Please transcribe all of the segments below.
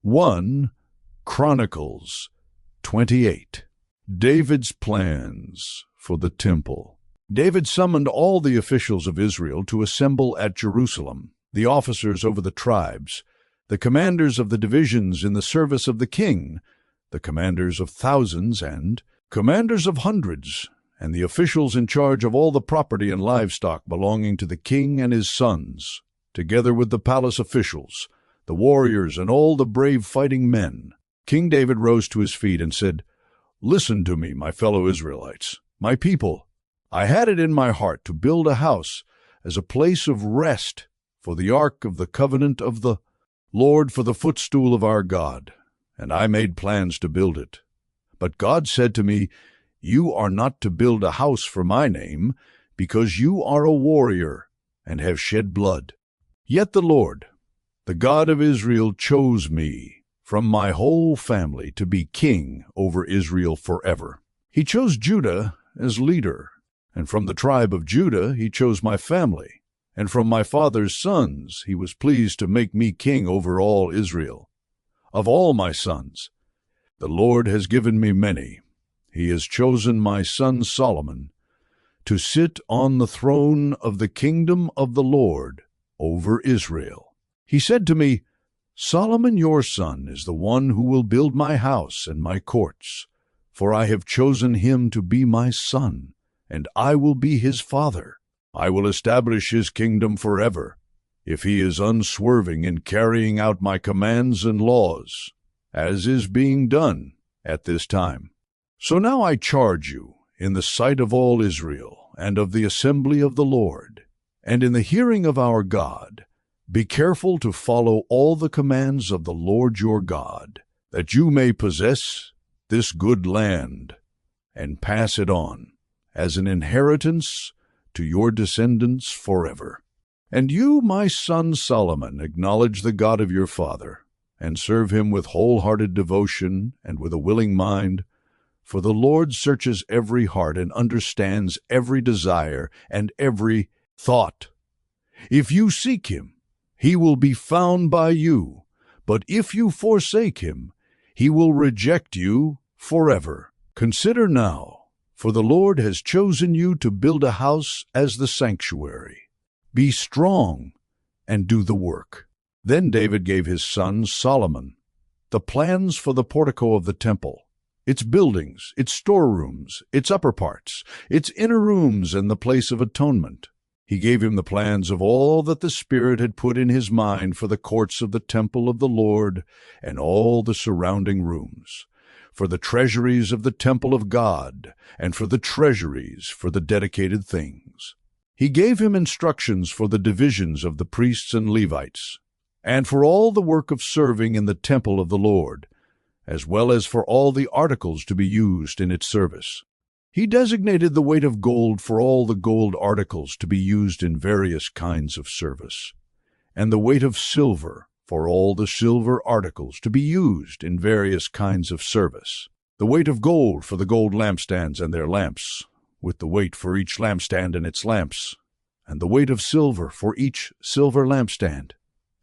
1 Chronicles 28. David's plans for the temple. David summoned all the officials of Israel to assemble at Jerusalem, the officers over the tribes, the commanders of the divisions in the service of the king, the commanders of thousands and commanders of hundreds, and the officials in charge of all the property and livestock belonging to the king and his sons, together with the palace officials, the warriors, and all the brave fighting men. King David rose to his feet and said, "Listen to me, my fellow Israelites, my people. I had it in my heart to build a house as a place of rest for the ark of the covenant of the Lord, for the footstool of our God, and I made plans to build it. But God said to me, 'You are not to build a house for my name, because you are a warrior and have shed blood.' Yet the Lord, the God of Israel, chose me from my whole family to be king over Israel forever. He chose Judah as leader, and from the tribe of Judah he chose my family, and from my father's sons he was pleased to make me king over all Israel. Of all my sons, the Lord has given me many. He has chosen my son Solomon to sit on the throne of the kingdom of the Lord over Israel. He said to me, 'Solomon your son is the one who will build my house and my courts, for I have chosen him to be my son, and I will be his father. I will establish his kingdom forever, if he is unswerving in carrying out my commands and laws, as is being done at this time.' So now I charge you, in the sight of all Israel and of the assembly of the Lord, and in the hearing of our God, be careful to follow all the commands of the Lord your God, that you may possess this good land and pass it on as an inheritance to your descendants forever. And you, my son Solomon, acknowledge the God of your father, and serve him with wholehearted devotion and with a willing mind, for the Lord searches every heart and understands every desire and every thought. If you seek him, he will be found by you, but if you forsake him, he will reject you forever. Consider now, for the Lord has chosen you to build a house as the sanctuary. Be strong and do the work." Then David gave his son Solomon the plans for the portico of the temple, its buildings, its storerooms, its upper parts, its inner rooms, and the place of atonement. He gave him the plans of all that the Spirit had put in his mind for the courts of the temple of the Lord and all the surrounding rooms, for the treasuries of the temple of God, and for the treasuries for the dedicated things. He gave him instructions for the divisions of the priests and Levites, and for all the work of serving in the temple of the Lord, as well as for all the articles to be used in its service. He designated the weight of gold for all the gold articles to be used in various kinds of service, and the weight of silver for all the silver articles to be used in various kinds of service, the weight of gold for the gold lampstands and their lamps, with the weight for each lampstand and its lamps, and the weight of silver for each silver lampstand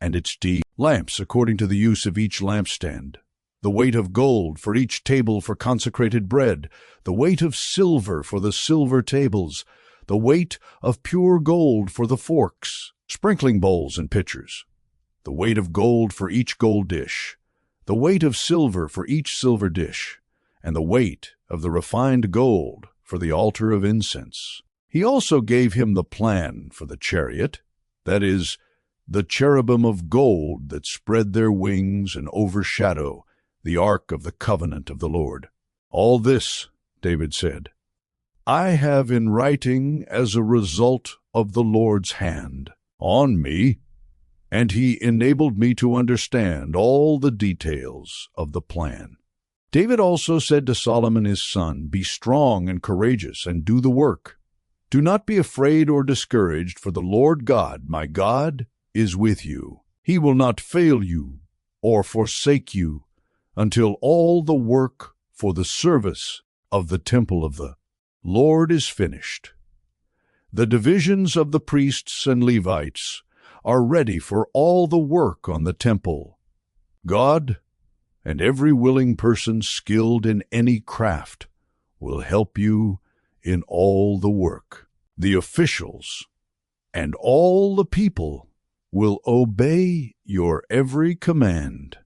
and its lamps according to the use of each lampstand, the weight of gold for each table for consecrated bread, the weight of silver for the silver tables, the weight of pure gold for the forks, sprinkling bowls and pitchers, the weight of gold for each gold dish, the weight of silver for each silver dish, and the weight of the refined gold for the altar of incense. He also gave him the plan for the chariot, that is, the cherubim of gold that spread their wings and overshadow the ark of the covenant of the Lord. All this, David said, I have in writing as a result of the Lord's hand on me, and he enabled me to understand all the details of the plan. David also said to Solomon his son, "Be strong and courageous, and do the work. Do not be afraid or discouraged, for the Lord God, my God, is with you. He will not fail you or forsake you until all the work for the service of the temple of the Lord is finished. The divisions of the priests and Levites are ready for all the work on the temple. God and every willing person skilled in any craft will help you in all the work. The officials and all the people will obey your every command.